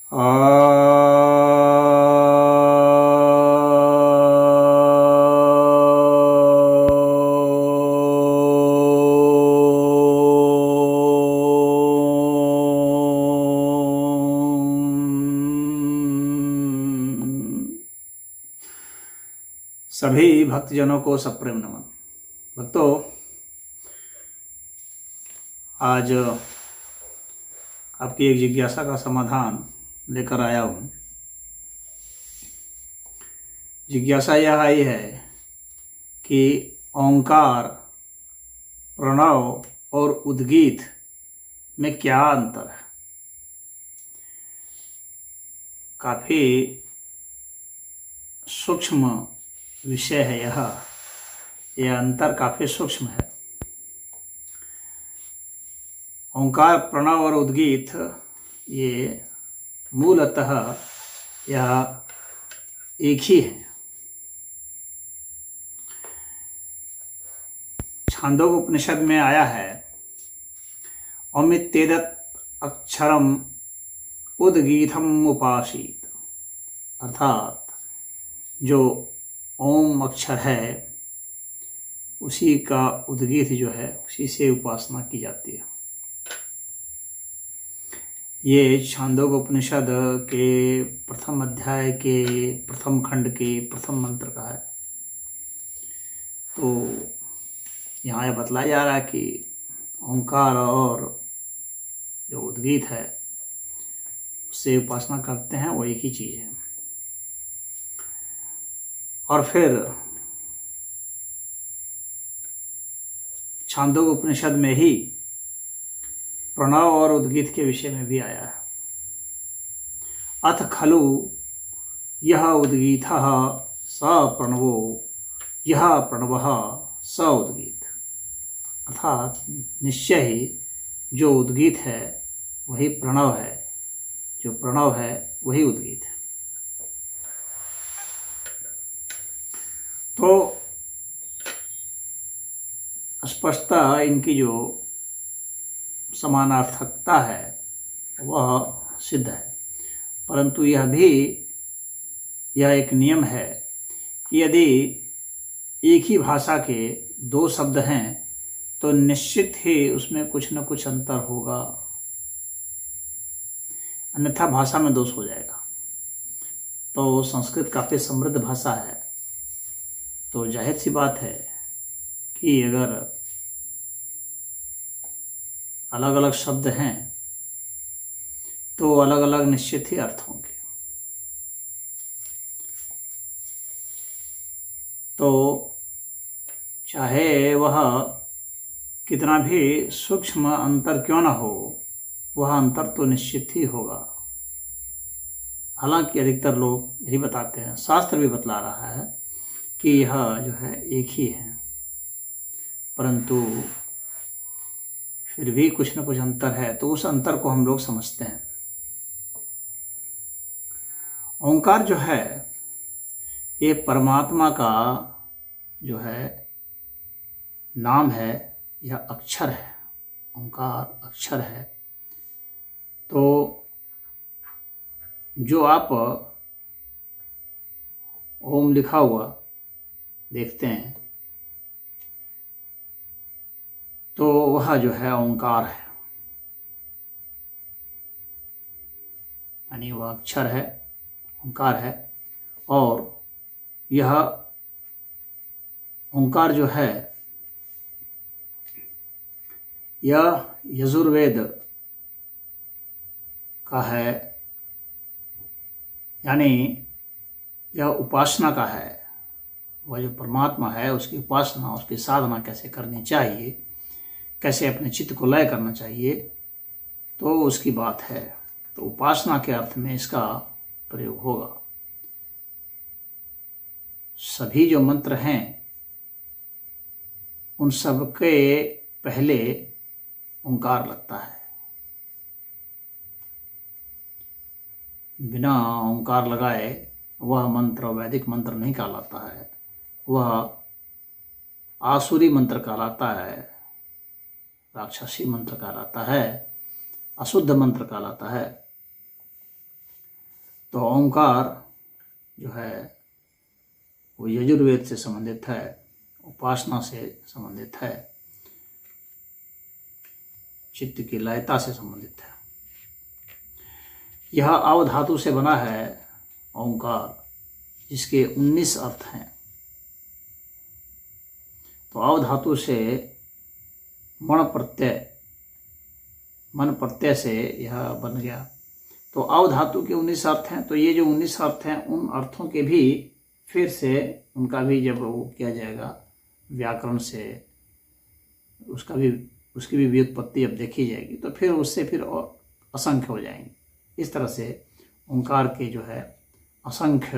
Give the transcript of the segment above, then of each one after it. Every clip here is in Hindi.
सभी भक्तजनों को सप्रेम नमन। भक्तों, आज आपकी एक जिज्ञासा का समाधान लेकर आया हूँ। जिज्ञासा यह आई है कि ओंकार, प्रणव और उद्गीत में क्या अंतर है। काफ़ी सूक्ष्म विषय है यह अंतर काफ़ी सूक्ष्म है। ओंकार, प्रणव और उद्गीत ये मूलतः यह एक ही है। छांदोग्य उपनिषद में आया है, अमित्येतत् अक्षरम उद्गीतम उपासीत, अर्थात जो ओम अक्षर है उसी का उद्गीत जो है उसी से उपासना की जाती है। ये छांदोग्य उपनिषद के प्रथम अध्याय के प्रथम खंड के प्रथम मंत्र का है। तो यहाँ यह बतलाया जा रहा है कि ओंकार और जो उद्गीत है उससे उपासना करते हैं वो एक ही चीज़ है। और फिर छांदोग्य उपनिषद में ही प्रणव और उद्गीत के विषय में भी आया है। अथ खलु यह उद्गीतः स प्रणवो यह प्रणवः स उद्गीत, अर्थात निश्चय ही जो उद्गीत है वही प्रणव है, जो प्रणव है वही उद्गीत है। तो स्पष्टता इनकी जो समानार्थकता है वह सिद्ध है, परंतु यह एक नियम है कि यदि एक ही भाषा के दो शब्द हैं तो निश्चित ही उसमें कुछ न कुछ अंतर होगा, अन्यथा भाषा में दोष हो जाएगा। तो संस्कृत काफ़ी समृद्ध भाषा है, तो जाहिर सी बात है कि अगर अलग अलग शब्द हैं तो अलग अलग निश्चित ही अर्थ होंगे। तो चाहे वह कितना भी सूक्ष्म अंतर क्यों न हो, वह अंतर तो निश्चित ही होगा। हालांकि अधिकतर लोग यही बताते हैं, शास्त्र भी बतला रहा है कि यह जो है एक ही है, परंतु फिर भी कुछ न कुछ अंतर है, तो उस अंतर को हम लोग समझते हैं। ओंकार जो है ये परमात्मा का जो है नाम है, यह अक्षर है। ओंकार अक्षर है। तो जो आप ओम लिखा हुआ देखते हैं तो वह जो है ओंकार है, यानी वह अक्षर है, ओंकार है। और यह ओंकार जो है यह यजुर्वेद का है, यानी यह उपासना का है। वह जो परमात्मा है उसकी उपासना, उसकी साधना कैसे करनी चाहिए, कैसे अपने चित्त को लय करना चाहिए, तो उसकी बात है। तो उपासना के अर्थ में इसका प्रयोग होगा। सभी जो मंत्र हैं उन सब के पहले ओंकार लगता है। बिना ओंकार लगाए वह मंत्र वैदिक मंत्र नहीं कहलाता है, वह आसुरी मंत्र कहलाता है, राक्षसी मंत्र कहलाता है, अशुद्ध मंत्र कहलाता है। तो ओंकार जो है वो यजुर्वेद से संबंधित है, उपासना से संबंधित है, चित्त की लयता से संबंधित है। यह अव धातु से बना है ओंकार, जिसके 19 अर्थ हैं। तो अव धातु से मन प्रत्यय से यह बन गया। तो अव धातु के 19 अर्थ हैं। तो ये जो 19 अर्थ हैं, उन अर्थों के भी फिर से उनका भी जब वो किया जाएगा व्याकरण से, उसकी भी व्युत्पत्ति अब देखी जाएगी, तो फिर उससे फिर असंख्य हो जाएंगे। इस तरह से ओंकार के जो है असंख्य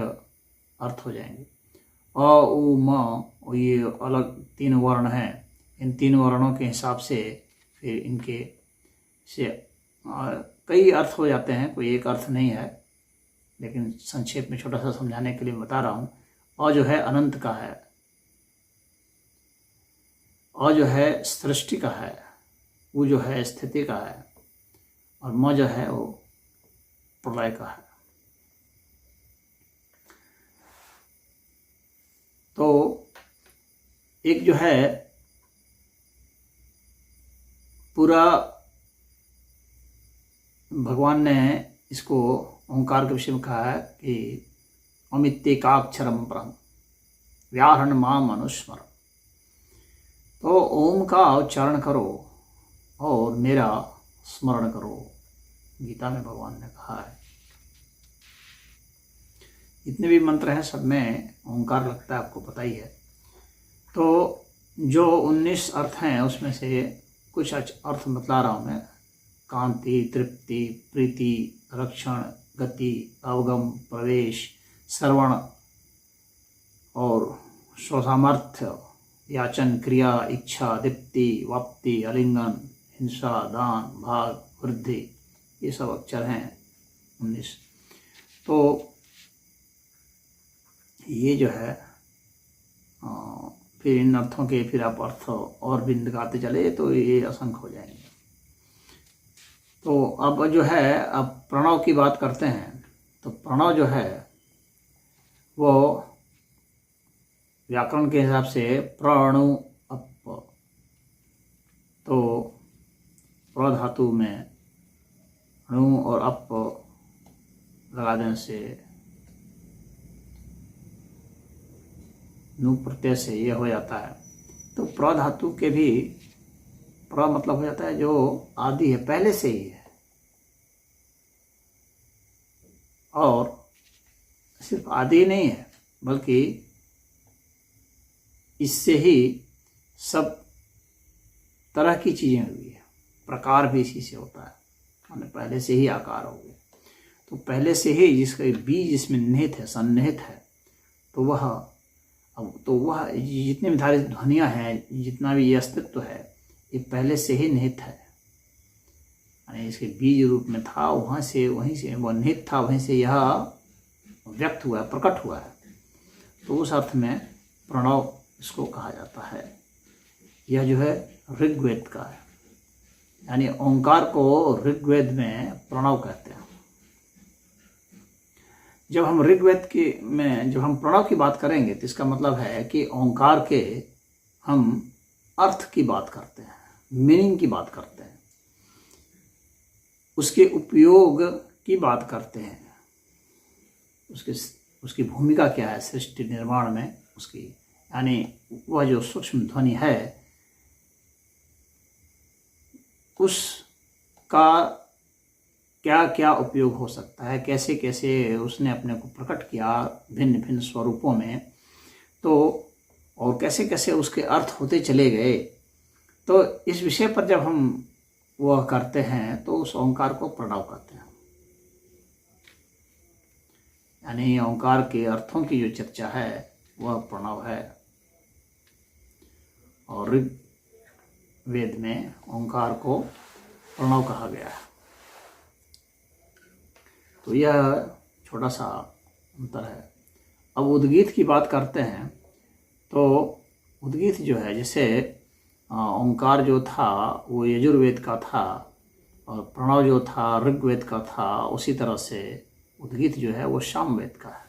अर्थ हो जाएंगे। अ उ म, ये अलग 3 वर्ण हैं। इन 3 वर्णों के हिसाब से फिर इनके से कई अर्थ हो जाते हैं, कोई एक अर्थ नहीं है, लेकिन संक्षेप में छोटा सा समझाने के लिए बता रहा हूँ। अ जो है अनंत का है, अ जो है सृष्टि का है, उ जो है स्थिति का है, और म जो है वो प्रलय का है। तो एक जो है पूरा भगवान ने इसको ओंकार के विषय में कहा है कि अमित्येकाक्षरम परम व्याहरण माम अनुस्मर। तो ओम का उच्चारण करो और मेरा स्मरण करो, गीता में भगवान ने कहा है। जितने भी मंत्र हैं सब में ओंकार लगता है, आपको पता ही है। तो जो 19 अर्थ हैं उसमें से कुछ अर्थ बतला रहा हूँ मैं। कांति, तृप्ति, प्रीति, रक्षण, गति, अवगम, प्रवेश, श्रवण और स्वसामर्थ्य, याचन, क्रिया, इच्छा, दीप्ति, वाप्ति, आलिंगन, हिंसा, दान, भाग, वृद्धि, ये सब अक्षर हैं 19। तो ये जो है फिर इन अर्थों के फिर आप अर्थ और भी निकालते चले तो ये असंख्य हो जाएंगे। तो अब जो है अब प्रणव की बात करते हैं। तो प्रणव जो है वो व्याकरण के हिसाब से प्रणु अप, तो प्र धातु में णु और अप लगा देने से नु प्रत्यय से यह हो जाता है। तो प्र धातु के भी प्र मतलब हो जाता है जो आदि है, पहले से ही है, और सिर्फ आदि नहीं है बल्कि इससे ही सब तरह की चीजें हुई है। प्रकार भी इसी से होता है, माने पहले से ही आकार हो गए। तो पहले से ही जिसका बीज जिसमें निहित है, सन्निहित है, तो वह जितने भी धारित ध्वनियाँ हैं, जितना भी ये अस्तित्व है, ये पहले से ही निहित है। यानी इसके बीज रूप में था, वहीं से वह निहित था, वहीं से यह व्यक्त हुआ है, प्रकट हुआ है। तो उस अर्थ में प्रणव इसको कहा जाता है। यह जो है ऋग्वेद का है, यानी ओंकार को ऋग्वेद में प्रणव कहते हैं। जब हम ऋग्वेद में जब हम प्रणव की बात करेंगे तो इसका मतलब है कि ओंकार के हम अर्थ की बात करते हैं, मीनिंग की बात करते हैं, उसके उपयोग की बात करते हैं, उसकी भूमिका क्या है सृष्टि निर्माण में उसकी, यानी वह जो सूक्ष्म ध्वनि है उसका क्या क्या उपयोग हो सकता है, कैसे कैसे उसने अपने को प्रकट किया भिन्न भिन्न स्वरूपों में, तो और कैसे कैसे उसके अर्थ होते चले गए। तो इस विषय पर जब हम वह करते हैं तो उस ओंकार को प्रणव कहते हैं। यानी ओंकार के अर्थों की जो चर्चा है वह प्रणव है। और ऋग्वेद में ओंकार को प्रणव कहा गया है। तो यह छोटा सा अंतर है। अब उद्गीत की बात करते हैं। तो उद्गीत जो है, जैसे ओंकार जो था वो यजुर्वेद का था और प्रणव जो था ऋग्वेद का था, उसी तरह से उद्गीत जो है वो सामवेद का है।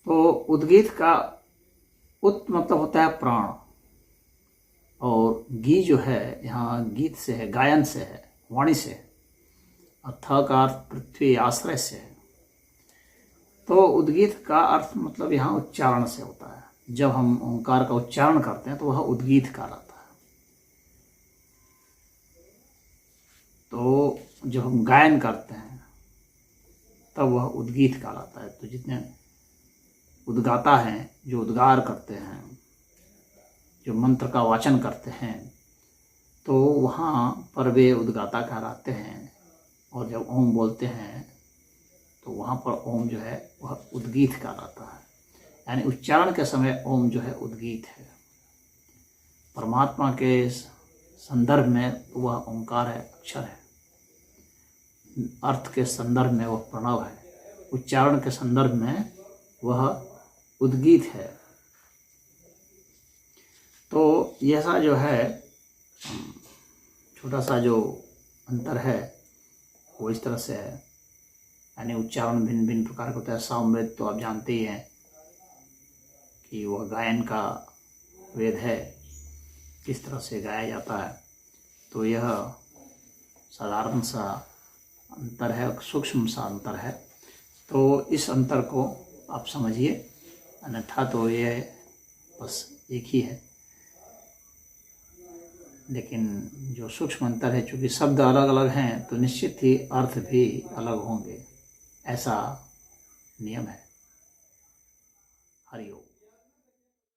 तो उद्गीत का उत मतलब होता है प्राण, और गी जो है यहाँ गीत से है, गायन से है, वाणी से है, और थ का अर्थ पृथ्वी आश्रय से है। तो उद्गीत का अर्थ मतलब यहाँ उच्चारण से होता है। जब हम ओंकार का उच्चारण करते हैं तो वह उद्गीत कहलाता है। तो जब हम गायन करते हैं तब वह उद्गीत कहलाता है। तो जितने उद्गाता हैं, जो उद्गार करते हैं, जो मंत्र का वाचन करते हैं, तो वहाँ पर वे उद्गाता कहलाते हैं। और जब ओम बोलते हैं तो वहाँ पर ओम जो है वह उद्गीत कहलाता है। यानी उच्चारण के समय ओम जो है उद्गीत है। परमात्मा के संदर्भ में वह ओंकार है, अक्षर है। अर्थ के संदर्भ में वह प्रणव है। उच्चारण के संदर्भ में वह उद्गीत है। तो यह सा जो है छोटा सा जो अंतर है वो इस तरह से है। यानी उच्चारण भिन्न भिन्न प्रकार का होता है। सामवेद तो आप जानते ही हैं कि वह गायन का वेद है, किस तरह से गाया जाता है। तो यह साधारण सा अंतर है, सूक्ष्म सा अंतर है। तो इस अंतर को आप समझिए, अन्यथा तो ये बस एक ही है। लेकिन जो सूक्ष्म अंतर है, चूँकि शब्द अलग अलग हैं तो निश्चित ही अर्थ भी अलग होंगे, ऐसा नियम है। हरि ओम।